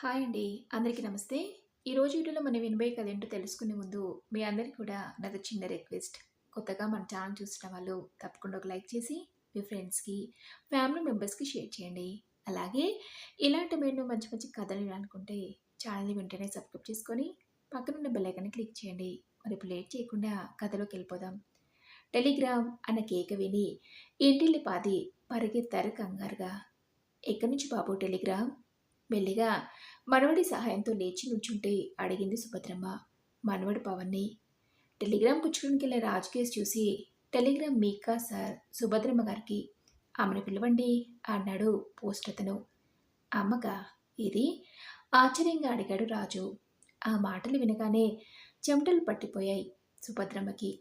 Hi అండి. అందరికీ నమస్తే. ఈరోజు వీడియోలో మనం వినబోయే కథ ఏంటో తెలుసుకునే ముందు మీ అందరికీ కూడా నాది చిన్న రిక్వెస్ట్. కొత్తగా మన ఛానల్ చూసిన వాళ్ళు తప్పకుండా ఒక లైక్ చేసి మీ ఫ్రెండ్స్‌కి, ఫ్యామిలీ మెంబర్స్‌కి షేర్ చేయండి. అలాగే ఇలాంటి మరెన్నో మంచి మంచి కథలు వినాలనుకుంటే ఛానల్‌ని వెంటనే సబ్స్క్రైబ్ చేసుకొని పక్కనున్న బెల్ ఐకాన్‌ని క్లిక్ చేయండి. మరి ఇప్పుడు లేట్ చేయకుండా కథలోకెళ్ళిపోదాం. టెలిగ్రామ్ అన్న కేక విని ఇంటిల్లిపాది పరిగెత్తారు కంగారుగా. "ఎక్కడి నుంచి బాబు టెలిగ్రామ్?" మెల్లిగా మనవడి సహాయంతో లేచి నుంచుంటే అడిగింది సుభద్రమ్మ. మనవడు పవన్ని. టెలిగ్రామ్ పుచ్చుకునికెళ్ళే రాజు కేసు చూసి, "టెలిగ్రామ్ మీకా సార్, సుభద్రమ్మ గారికి. ఆమెను పిలవండి" అన్నాడు పోస్ట్ అతను. "అమ్మకా ఇది?" ఆశ్చర్యంగా అడిగాడు రాజు. ఆ మాటలు వినగానే చెమటలు పట్టిపోయాయి సుభద్రమ్మకి.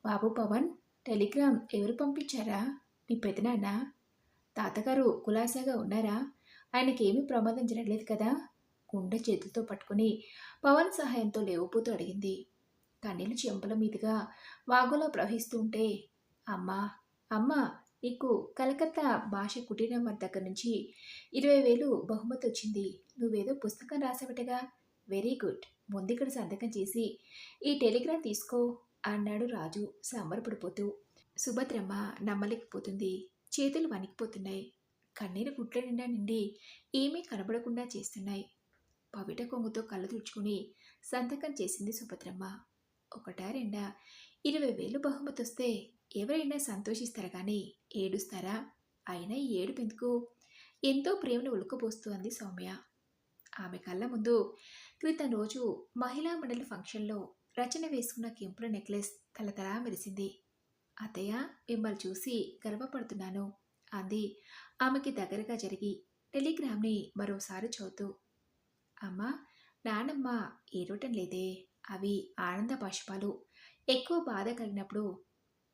"బాబు పవన్, టెలిగ్రామ్ ఎవరు పంపించారా? మీ పెదనాన్న? తాతగారు కులాసాగా ఉన్నారా? ఆయనకేమీ ప్రమాదం జరగలేదు కదా?" గుండె చేతులతో పట్టుకుని పవన్ సహాయంతో లేవబోతూ అడిగింది. కన్నీళ్లు చెంపల మీదుగా వాగులా ప్రవహిస్తూ ఉంటే, "అమ్మా, అమ్మా, నీకు కలకత్తా భాష కుటీరం వారి దగ్గర నుంచి 20,000 బహుమతి వచ్చింది. నువ్వేదో పుస్తకం రాసావటగా? Very good. ముందిక్కడ సంతకం చేసి ఈ టెలిగ్రామ్ తీసుకో" అన్నాడు రాజు సంబరపడిపోతూ. సుభద్రమ్మ నమ్మలేకపోతుంది. చేతులు వణికిపోతున్నాయి. కన్నీరు గుట్ల నిండా నిండి ఏమీ కనబడకుండా చేస్తున్నాయి. పవిట కొంగుతో కళ్ళు తుడుచుకుని సంతకం చేసింది సుభద్రమ్మ. ఒకటా రెండా 20,000 బహుమతొస్తే ఎవరైనా సంతోషిస్తారు గాని ఏడుస్తారా? అయినా ఈ ఏడుపెందుకు? ఎంతో ప్రేమను ఉలుకబోస్తూ అంది సౌమ్య. ఆమె కళ్ళ ముందు క్రితం రోజు మహిళా మండలి ఫంక్షన్లో రచన వేసుకున్న కెంపుల నెక్లెస్ తలతలా మెరిసింది. "అత్తయ్య, మిమ్మల్ని చూసి గర్వపడుతున్నాను" అంది ఆమెకి దగ్గరగా జరిగి టెలిగ్రామ్ని మరోసారి చదువుతూ. "అమ్మా, నానమ్మ ఏడవటం లేదే. అవి ఆనంద బాష్పాలు. ఎక్కువ బాధ కలిగినప్పుడు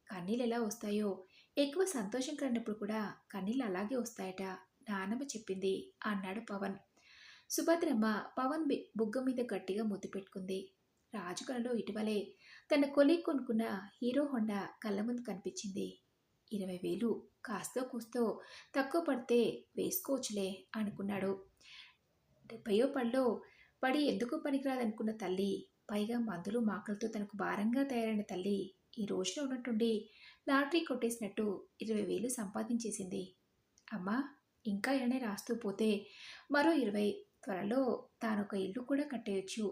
కన్నీళ్ళు ఎలా వస్తాయో, ఎక్కువ సంతోషం కలిగినప్పుడు కూడా కన్నీళ్ళు అలాగే వస్తాయట నానమ్మ చెప్పింది" అన్నాడు పవన్. సుభద్రమ్మ పవన్ బుగ్గ మీద గట్టిగా ముద్దు పెట్టుకుంది. రాజు కలలో ఇటీవలే తన కొలీగ్ కొనుక్కున్న హీరో హోండా కళ్ళ ముందు కనిపించింది. 20,000 కాస్తో కూస్తో తక్కువ పడితే వేసుకోవచ్చులే అనుకున్నాడు. 70వ పడిలో పడి ఎందుకు పనికిరాదనుకున్న తల్లి, పైగా మందులు మాకలతో తనకు భారంగా తయారైన తల్లి, ఈ రోజున ఉన్నట్టుండి లాటరీ కొట్టేసినట్టు 20,000 సంపాదించేసింది. "అమ్మా, ఇంకా ఇలానే రాస్తూ పోతే మరో 20, త్వరలో తానొక ఇల్లు కూడా కట్టేయొచ్చు"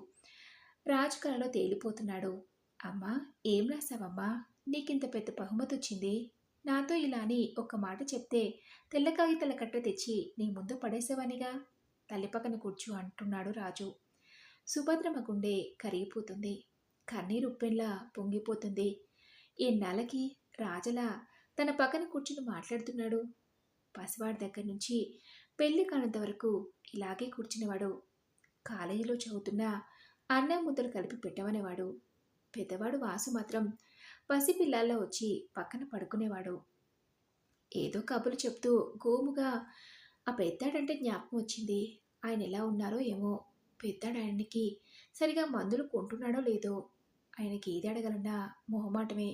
రాజు కలలో తేలిపోతున్నాడు. "అమ్మా, ఏం రాసావమ్మా? నీకింత పెద్ద బహుమతొచ్చింది. నాతో ఇలా అని ఒక్క మాట చెప్తే తెల్ల కాగితాల కట్ట తెచ్చి నీ ముందు పడేసేవానిగా. తల్లి పక్కన కూర్చో" అంటున్నాడు రాజు. సుభద్రమ్మ గుండె కరిగిపోతుంది. కన్నీరు ఉప్పెన్లా పొంగిపోతుంది. ఎన్నాళ్ళకి రాజలా తన పక్కన కూర్చుని మాట్లాడుతున్నాడు. పసివాడి దగ్గర నుంచి పెళ్లి కానంత వరకు ఇలాగే కూర్చునేవాడు. కాలేజీలో చదువుతున్నా అన్నం ముద్దలు కలిపి పెట్టమనేవాడు. పెద్దవాడు వాసు మాత్రం పసిపిల్లాల్లో వచ్చి పక్కన పడుకునేవాడు. ఏదో కబుర్లు చెప్తూ గోముగా ఆ పెద్దాడంటే జ్ఞాపకం వచ్చింది. ఆయన ఎలా ఉన్నారో ఏమో. పెద్దాడాయనకి సరిగా మందులు కొంటున్నాడో లేదో. ఆయనకి ఏది అడగలన్నా మొహమాటమే.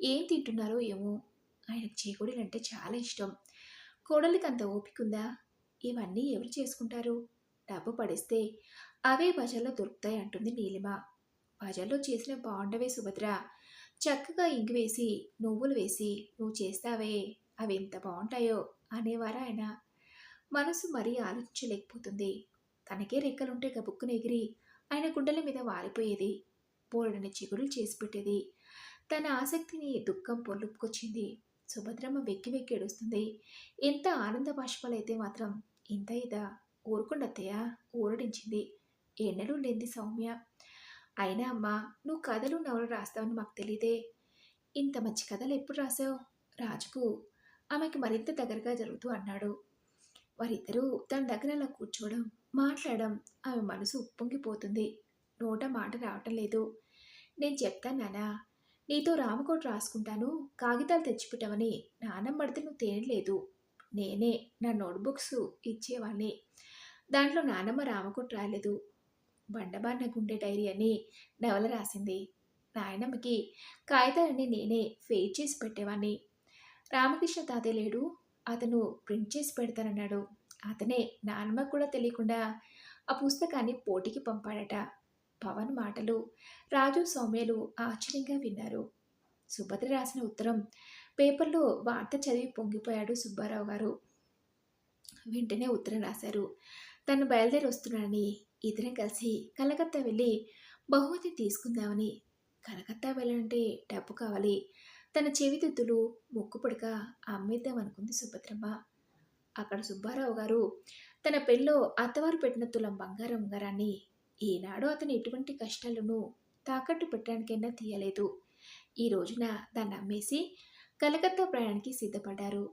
ఏం తింటున్నారో ఏమో. ఆయనకు చేకుడులంటే చాలా ఇష్టం. కోడలికి అంత ఓపికుందా? ఇవన్నీ ఎవరు చేసుకుంటారు? డబ్బు పడిస్తే అవే బజార్లో దొరుకుతాయి అంటుంది నీలిమ. బజార్లో చేసిన బాగుండవే సుభద్ర. చక్కగా ఇంగు వేసి నువ్వులు వేసి నువ్వు చేస్తావే, అవి ఎంత బాగుంటాయో అనేవారా ఆయన. మనసు మరీ ఆలోచించలేకపోతుంది. తనకే రెక్కలుంటే గబుక్కున ఎగిరి ఆయన గుండెల మీద వాలిపోయేది. బోలెడన్ని చిగురులు చేసి పెట్టేది. తన ఆసక్తిని దుఃఖం పొల్లుపుకొచ్చింది. సుభద్రమ్మ వెక్కి వెక్కి ఏడుస్తుంది. ఎంత ఆనంద బాష్పాలైతే మాత్రం ఇంత ఇదా? ఊరుకుండత్తయ్య, ఊరడించింది. ఎన్నడూ లేంది సౌమ్య. "అయినా అమ్మా, నువ్వు కథలు నవలు రాస్తావని మాకు తెలీదే. ఇంత మంచి కథలు ఎప్పుడు రాసావు?" రాజుకు ఆమెకి మరింత దగ్గరగా జరుగుతూ అన్నాడు. వారిద్దరూ తన దగ్గర అలా కూర్చోవడం, మాట్లాడడం ఆమె మనసు ఉప్పొంగిపోతుంది. నోట మాట రావటం లేదు. "నేను చెప్తాను నాన్నా. నీతో రామకోట రాసుకుంటాను, కాగితాలు తెచ్చిపెట్టమని నాన్నమ్మ అడిగితే నువ్వు తేనలేదు. నేనే నా నోట్బుక్స్ ఇచ్చేవాణ్ణి. దాంట్లో నాన్నమ్మ రామకోట రాయలేదు. బండబారిన గుండె డైరీ అని నవల రాసింది. నాయనమ్మకి కాగితాలన్నీ నేనే ఫెయిడ్ చేసి పెట్టేవాణ్ణి. రామకృష్ణ తాతయ్య లేడు, అతను ప్రింట్ చేసి పెడతానన్నాడు. అతనే నాన్నమ్మకు కూడా తెలియకుండా ఆ పుస్తకాన్ని పోటీకి పంపాడట. పవన్ మాటలు రాజు, సౌమ్యలు ఆశ్చర్యంగా విన్నారు. సుభద్ర రాసిన ఉత్తరం పేపర్‌లో వార్త చదివి పొంగిపోయాడు సుబ్బారావు గారు. వెంటనే ఉత్తరం రాశారు. తను బయలుదేరి వస్తున్నానని, ఇద్దరం కలిసి కలకత్తా వెళ్ళి బహుమతి తీసుకుందామని. కలకత్తా వెళ్ళాలంటే డబ్బు కావాలి. తన చెవిదిద్దులు, ముక్కు పుడక అమ్మేద్దామనుకుంది సుభద్రమ్మ. అక్కడ సుబ్బారావు గారు తన పెళ్ళిలో అత్తవారు పెట్టిన తులం బంగారం ఉంగరాన్ని ఈనాడు అతను ఎటువంటి కష్టాలను తాకట్టు పెట్టడానికైనా తీయలేదు. ఈ రోజున దాన్ని అమ్మేసి కలకత్తా ప్రయాణానికి సిద్ధపడ్డారు.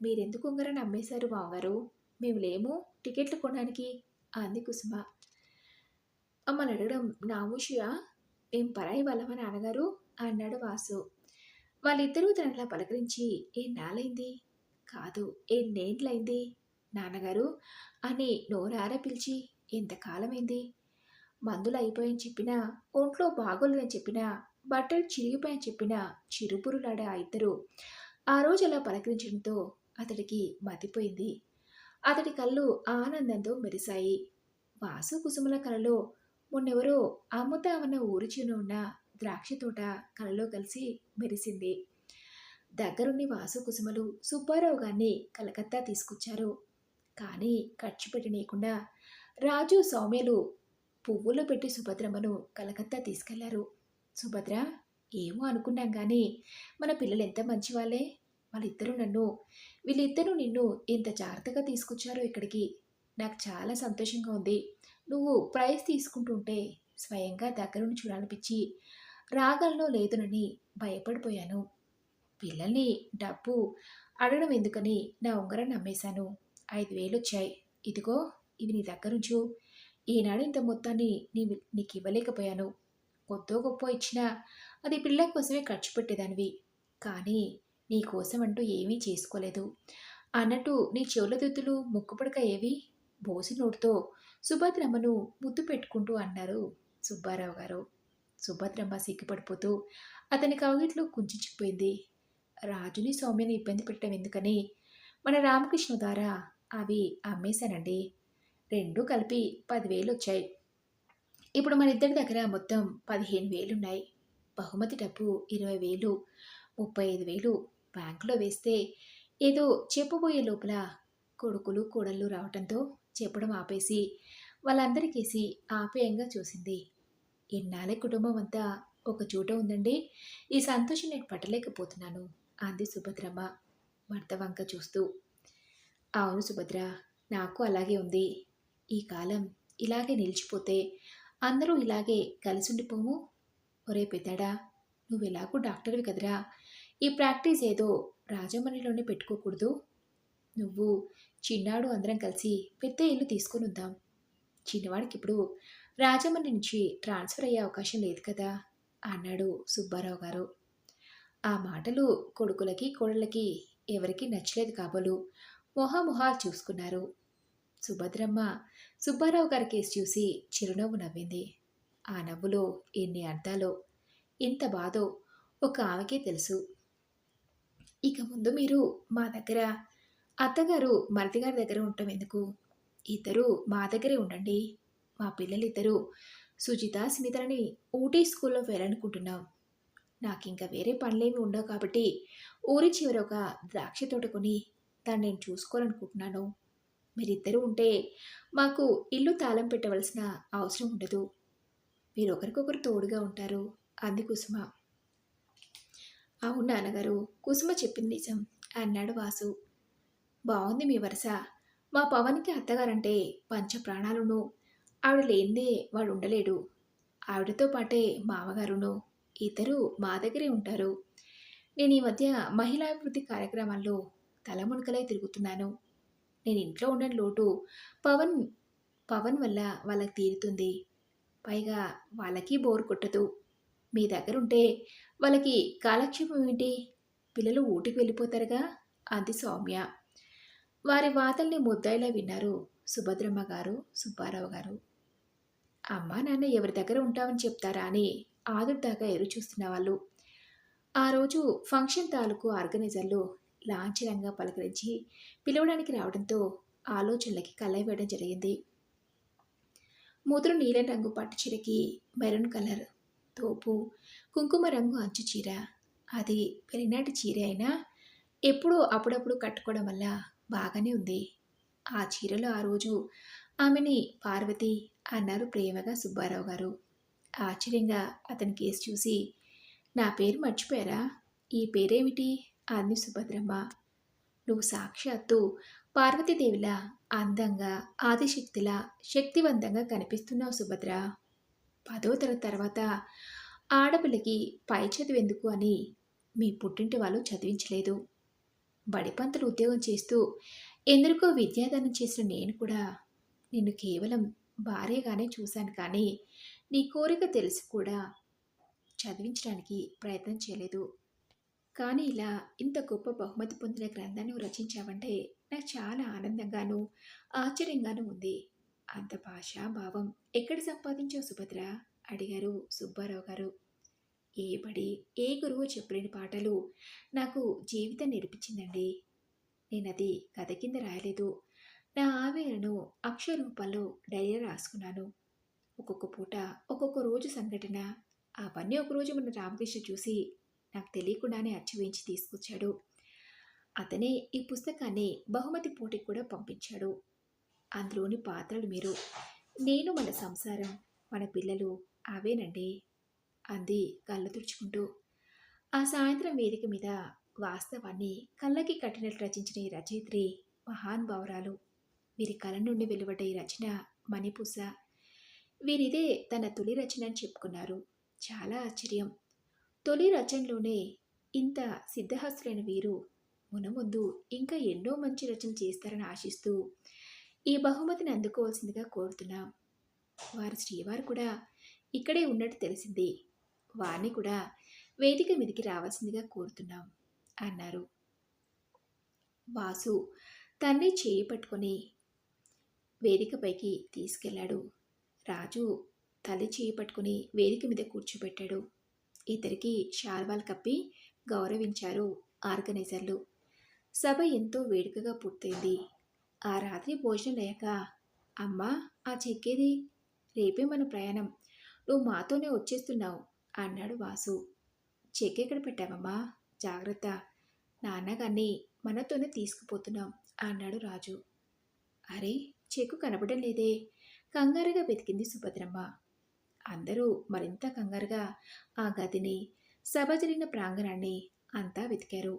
మీరెందుకు ఉంగరాన్ని అమ్మేశారు మావగారు? మేము లేము టికెట్లు కొనడానికి అంది కుసుమ. మమ్మల్ని అడగడం నామూషియా? మేం పరాయి వాళ్ళమా నాన్నగారు అన్నాడు వాసు. వాళ్ళిద్దరూ తనలా పలకరించి ఎన్నాళ్ళైంది? కాదు ఎన్నేండ్లైంది నాన్నగారు అని నోరారా పిలిచి ఎంతకాలమైంది? మందులు అయిపోయాయని చెప్పినా, ఒంట్లో బాగోలేదని చెప్పినా, బట్టలు చిరిగిపోయాయని చెప్పినా చిరుబురులాడే ఆ ఇద్దరు ఆ రోజు అలా పలకరించడంతో అతడికి మతిపోయింది. అతడి కళ్ళు ఆనందంతో మెరిశాయి. వాసు కుసుమల కలలో మొన్నెవరో అమ్ముతామన్న ఊరి చివర ఉన్న ద్రాక్ష తోట కలలో కలిసి మెరిసింది. దగ్గరుండి వాసు కుసుమలు సుబ్బారావు గారిని కలకత్తా తీసుకొచ్చారు. కానీ ఖర్చు పెట్టనీయకుండా రాజు, సౌమ్యలు పువ్వులు పెట్టి సుభద్రమ్మను కలకత్తా తీసుకెళ్లారు. సుభద్ర, ఏమో అనుకున్నాం గాని మన పిల్లలు ఎంత మంచివాళ్ళే. వీళ్ళిద్దరూ నిన్ను ఎంత జాగ్రత్తగా తీసుకొచ్చారో ఇక్కడికి. నాకు చాలా సంతోషంగా ఉంది. నువ్వు ప్రైజ్ తీసుకుంటుంటే స్వయంగా దగ్గరుండి చూడాలనిపించి రాగలనో లేదునని భయపడిపోయాను. పిల్లల్ని డబ్బు అడగడం ఎందుకని నా ఉంగరాన్ని అమ్మేశాను. 5,000 వచ్చాయి. ఇదిగో ఇవి నీ దగ్గరుంచు. ఈనాడు ఇంత మొత్తాన్ని నీకు ఇవ్వలేకపోయాను. కొద్దో గొప్పో ఇచ్చినా అది పిల్లల కోసమే ఖర్చు పెట్టేదానివి. కానీ నీ కోసం అంటూ ఏమీ చేసుకోలేదు అన్నట్టు నీ చెవుల దిద్దులు, ముక్కుపుడక ఏవి? బోసి నోటితో సుభద్రమ్మను ముద్దు పెట్టుకుంటూ అన్నారు సుబ్బారావు గారు. సుభద్రమ్మ సిగ్గుపడిపోతూ అతని కౌగిట్లో కుంచుకుపోయింది. రాజుని, సౌమ్యని ఇబ్బంది పెట్టడం ఎందుకని మన రామకృష్ణ ద్వారా అవి అమ్మేశానండి. రెండూ కలిపి 10,000 వచ్చాయి. ఇప్పుడు మన ఇద్దరి దగ్గర మొత్తం 15,000 ఉన్నాయి. బహుమతి డబ్బు 20,000, 35,000 బ్యాంకులో వేస్తే ఏదో చెప్పబోయే లోపల కొడుకులు, కోడళ్ళు రావటంతో చెప్పడం ఆపేసి వాళ్ళందరికేసి ఆప్యాయంగా చూసింది. ఇన్నాళ్ళ కుటుంబం అంతా ఒక చోట ఉందండి. ఈ సంతోషం నేను పట్టలేకపోతున్నాను అంది సుభద్రమ్మ భర్త వంక చూస్తూ. అవును సుభద్ర, నాకు అలాగే ఉంది. ఈ కాలం ఇలాగే నిలిచిపోతే అందరూ ఇలాగే కలిసి ఉండిపోము. ఒరే పెద్దాడా, నువ్వెలాగూ డాక్టర్వి కదరా. ఈ ప్రాక్టీస్ ఏదో రాజమండ్రిలోనే పెట్టుకోకూడదు. నువ్వు చిన్నాడు అందరం కలిసి పెద్ద ఇల్లు తీసుకొని ఉందాం. చిన్నవాడికి ఇప్పుడు రాజమండ్రి నుంచి ట్రాన్స్ఫర్ అయ్యే అవకాశం లేదు కదా అన్నాడు సుబ్బారావు గారు. ఆ మాటలు కొడుకులకి, కోడళ్ళకి ఎవరికీ నచ్చలేదు కాబోలు మొహాలు చూసుకున్నారు. సుభద్రమ్మ సుబ్బారావు గారి కేసు చూసి చిరునవ్వు నవ్వింది. ఆ నవ్వులో ఎన్ని అర్థాలో, ఎంత బాధో ఒక ఆమెకే తెలుసు. ఇక ముందు మీరు మా దగ్గర, అత్తగారు మరిదిగారి దగ్గర ఉండటం ఎందుకు? ఇద్దరూ మా దగ్గరే ఉండండి. మా పిల్లలిద్దరూ సుజిత, స్మితలని ఊటీ స్కూల్లో వేయాలనుకుంటున్నాం. నాకింక వేరే పనులేమి ఉండవు కాబట్టి ఊరి చివర ఒక ద్రాక్ష తోట కొని దాన్ని నేను చూసుకోవాలనుకుంటున్నాను. మీరిద్దరూ ఉంటే మాకు ఇల్లు తాళం పెట్టవలసిన అవసరం ఉండదు. మీరు ఒకరికొకరు తోడుగా ఉంటారు అంది కుసుమ. అవును నాన్నగారు, కుసుమ చెప్పింది నిజం అన్నాడు వాసు. బాగుంది మీ వరుస. మా పవన్కి అత్తగారంటే పంచ ప్రాణాలును. ఆవిడ లేనిదే వాడు ఉండలేడు. ఆవిడతో పాటే మామగారును. ఇద్దరూ మా దగ్గరే ఉంటారు. నేను ఈ మధ్య మహిళాభివృద్ధి కార్యక్రమాల్లో తలమునకలై తిరుగుతున్నాను. నేను ఇంట్లో ఉండని లోటు పవన్ పవన్ వల్ల వాళ్ళకి తీరుతుంది. పైగా వాళ్ళకి బోరు కొట్టదు. మీ దగ్గరుంటే వాళ్ళకి కాలక్షేపం ఏంటి? పిల్లలు ఊటికి వెళ్ళిపోతారుగా అంది సౌమ్య. వారి వాదల్ని ముద్దాయిలా విన్నారు సుభద్రమ్మ గారు, సుబ్బారావు గారు. అమ్మా నాన్న ఎవరి దగ్గర ఉంటామని చెప్తారా అని ఆదుర్దాగా ఎదురు చూస్తున్న వాళ్ళు ఆ రోజు ఫంక్షన్ తాలూకు ఆర్గనైజర్లు లాంఛనంగా పలకరించి పిలవడానికి రావడంతో ఆలోచనలకి కలయి వేయడం జరిగింది. ముదురు నీలం రంగు పట్టు చీరకి మెరూన్ కలర్ తోపు, కుంకుమ రంగు అంచు చీర. అది పెళ్లినాటి చీర అయినా ఎప్పుడూ అప్పుడప్పుడు కట్టుకోవడం వల్ల బాగానే ఉంది. ఆ చీరలో ఆ రోజు ఆమెని పార్వతి అన్నారు ప్రేమగా సుబ్బారావు గారు. ఆశ్చర్యంగా అతని కేసి చూసి, నా పేరు మర్చిపోయారా? ఈ పేరేమిటి? అంది సుభద్రమ్మ. నువ్వు సాక్షాత్తు పార్వతీదేవిలా అందంగా, ఆదిశక్తిలా, శక్తివంతంగా కనిపిస్తున్నావు సుభద్ర. 10వ తరగతి తర్వాత ఆడపిల్లకి పై చదువెందుకు అని మీ పుట్టింటి వాళ్ళు చదివించలేదు. బడిపంతులు ఉద్యోగం చేస్తూ ఎందరికో విద్యాదానం చేసిన నేను కూడా నిన్ను కేవలం భార్యగానే చూశాను కానీ నీ కోరిక తెలిసి కూడా చదివించడానికి ప్రయత్నం చేయలేదు. కానీ ఇలా ఇంత గొప్ప బహుమతి పొందిన గ్రంథాన్ని నువ్వు రచించావంటే నాకు చాలా ఆనందంగాను, ఆశ్చర్యంగాను ఉంది. అంత భాష, భావం ఎక్కడ సంపాదించావు సుభద్ర? అడిగారు సుబ్బారావు గారు. ఏ బడి, ఏ గురువు చెప్పలేని పాటలు నాకు జీవితం నేర్పించిందండి. నేనది కథ కింద రాయలేదు. నా ఆవేదనను అక్షర రూపంలో డైరీ రాసుకున్నాను. ఒక్కొక్క పూట, ఒక్కొక్క రోజు సంఘటన. అవన్నీ ఒకరోజు మన రామకృష్ణ చూసి నాకు తెలియకుండానే అచ్చు వేయించి తీసుకొచ్చాడు. అతనే ఈ పుస్తకాన్ని బహుమతి పోటీకి కూడా పంపించాడు. అందులోని పాత్రలు మీరు, నేను, మన సంసారం, మన పిల్లలు అవేనండి అంది కళ్ళు తుడుచుకుంటూ. ఆ సాయంత్రం వేదిక మీద వాస్తవాన్ని కళ్ళకి కట్టినట్లు రచించిన ఈ రచయిత్రి మహానుభావురాలు. వీరి కళ నుండి వెలువడ్డ ఈ రచన మణిపూస. వీరిదే తన తొలి రచన అని చెప్పుకున్నారు. చాలా ఆశ్చర్యం. తొలి రచనలోనే ఇంత సిద్ధహస్తులైన వీరు మునముందు ఇంకా ఎన్నో మంచి రచనలు చేస్తారని ఆశిస్తూ ఈ బహుమతిని అందుకోవాల్సిందిగా కోరుతున్నాం. వారి శ్రీవారు కూడా ఇక్కడే ఉన్నట్టు తెలిసింది. వారిని కూడా వేదిక మీదికి రావాల్సిందిగా కోరుతున్నాం అన్నారు. వాసు తండ్రి చేయి పట్టుకొని వేదికపైకి తీసుకెళ్లాడు. రాజు తల్లి చేయి పట్టుకుని వేదిక మీద కూర్చోబెట్టాడు. ఇద్దరికి శాల్వాలు కప్పి గౌరవించారు ఆర్గనైజర్లు. సభ ఎంతో వేడుకగా పూర్తయింది. ఆ రాత్రి భోజనం లేక, అమ్మా ఆ చెక్కేది? రేపే మన ప్రయాణం, నువ్వు మాతోనే వచ్చేస్తున్నావు అన్నాడు వాసు. చెక్కెక్కడ పెట్టావమ్మా? జాగ్రత్త, నాన్నగారిని మనతోనే తీసుకుపోతున్నాం అన్నాడు రాజు. అరే, చెక్కు కనపడం లేదే? కంగారుగా వెతికింది సుభద్రమ్మ. అందరూ మరింత కంగారుగా ఆ గదిని, సభ జరిగిన ప్రాంగణాన్ని అంతా వెతికారు.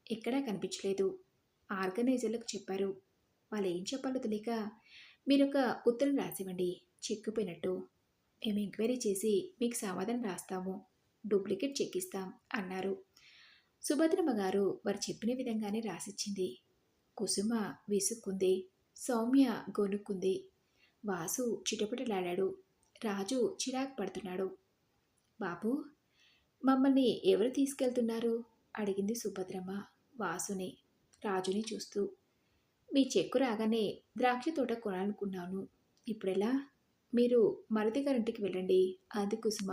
ఎక్కడా కనిపించలేదు. ఆర్గనైజర్లకు చెప్పారు. వాళ్ళు ఏం చెప్పాలో తెలియక, మీరొక ఉత్తరం రాసివ్వండి చెక్కుపోయినట్టు. మేము ఎంక్వైరీ చేసి మీకు సమాధానం రాస్తాము, డూప్లికేట్ చెక్ ఇస్తాం అన్నారు. సుభద్రమ్మ గారు వారు చెప్పిన విధంగానే రాసిచ్చింది. కుసుమ విసుక్కుంది. సౌమ్య గొనుక్కుంది. వాసు చిటపటలాడాడు. రాజు చిరాకు పడుతున్నాడు. బాబు, మమ్మల్ని ఎవరు తీసుకెళ్తున్నారు? అడిగింది సుభద్రమ్మ వాసుని, రాజుని చూస్తూ. మీ చెక్కు రాగానే ద్రాక్ష తోట కొనాలనుకున్నాను. ఇప్పుడెలా? మీరు మరది గారింటికి వెళ్ళండి అంది కుసుమ.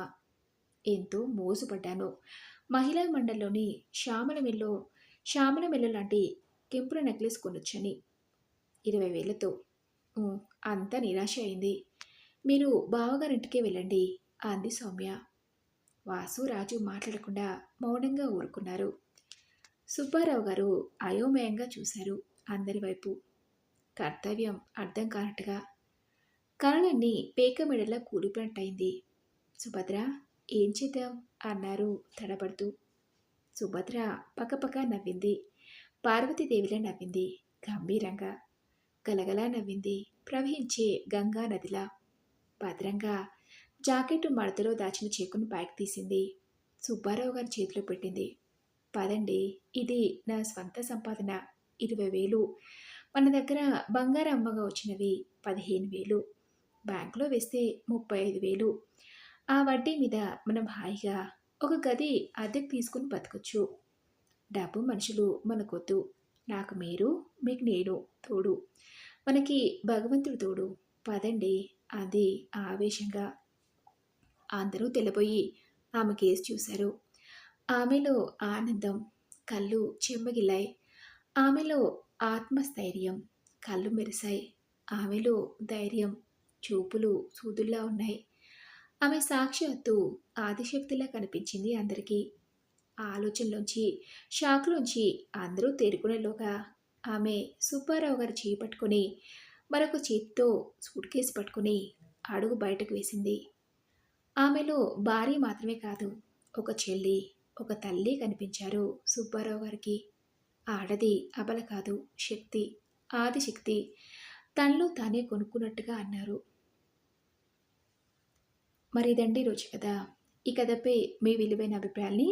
ఎంతో మోసపడ్డాను. మహిళా మండలిలోని శ్యామల మెల్లో లాంటి కెంపుల నెక్లెస్ కొనొచ్చని 20,000తో. అంతా నిరాశ అయింది. మీరు బావగారింటికే వెళ్ళండి అంది సౌమ్య. వాసు రాజు మాట్లాడకుండా మౌనంగా ఊరుకున్నారు. సుబ్బారావు గారు అయోమయంగా చూశారు అందరి వైపు. కర్తవ్యం అర్థం కానట్టుగా. కళలన్నీ పేక మెడలా కూలిపోయినట్టయింది. సుభద్ర, ఏం చేద్దాం అన్నారు తడబడుతూ. సుభద్ర పకపక నవ్వింది. పార్వతీదేవిలా నవ్వింది. గంభీరంగా గలగలా నవ్వింది. ప్రవహించే గంగా నదిలా. భద్రంగా జాకెట్టు మడతలో దాచిన చెక్కును పైకి తీసింది. సుబ్బారావు గారి చేతిలో పెట్టింది. పదండి, ఇది నా స్వంత సంపాదన 20,000. మన దగ్గర బంగారం అమ్మగా వచ్చినవి 15,000. బ్యాంకులో వేస్తే 35,000. ఆ వడ్డీ మీద మనం హాయిగా ఒక గది అద్దెకు తీసుకుని బతకొచ్చు. డబ్బు మనుషులు మనకొద్దు. నాకు మీరు, మీకు నేను తోడు. మనకి భగవంతుడు తోడు. పదండి అంది ఆవేశంగా. అందరూ తెల్లబోయి ఆమె కేసు చూశారు. ఆమెలో ఆనందం, కళ్ళు చెమ్మగిల్లాయి. ఆమెలో ఆత్మస్థైర్యం, కళ్ళు మెరిశాయి. ఆమెలో ధైర్యం, చూపులు సూదుల్లా ఉన్నాయి. ఆమె సాక్షాత్తు ఆదిశక్తిలా కనిపించింది అందరికీ. ఆ ఆలోచనలోంచి, షాక్‌లోంచి అందరూ తేరుకునేలోగా ఆమె సుబ్బారావు గారి చెయ్యి పట్టుకొని, మరొక చేత్తో సూట్‌కేస్ పట్టుకొని అడుగు బయటకు వేసింది. ఆమెలో భార్య మాత్రమే కాదు, ఒక చెల్లి, ఒక తల్లి కనిపించారు సుబ్బారావు గారికి. ఆడది అబల కాదు, శక్తి, ఆదిశక్తి. తనలో తానే కొనుక్కున్నట్టుగా అన్నారు. మరి ఇదండి ఈరోజు కథ. ఈ కథపై మీ విలువైన అభిప్రాయాల్ని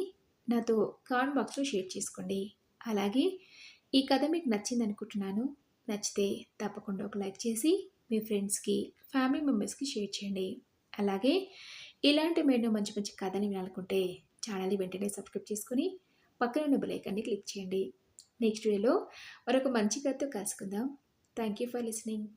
నాతో కామెంట్ బాక్స్‌లో షేర్ చేసుకోండి. అలాగే ఈ కథ మీకు నచ్చిందనుకుంటున్నాను. నచ్చితే తప్పకుండా ఒక లైక్ చేసి మీ ఫ్రెండ్స్‌కి, ఫ్యామిలీ మెంబర్స్‌కి షేర్ చేయండి. అలాగే ఇలాంటి మరెన్నో మంచి మంచి కథలు వినాలనుకుంటే ఛానల్‌ని వెంటనే సబ్స్క్రైబ్ చేసుకొని పక్కన ఉన్న బెల్ ఐకాన్‌ని క్లిక్ చేయండి. నెక్స్ట్ వీడియోలో మరొక మంచి కథతో కలుసుకుందాం. Thank you for listening.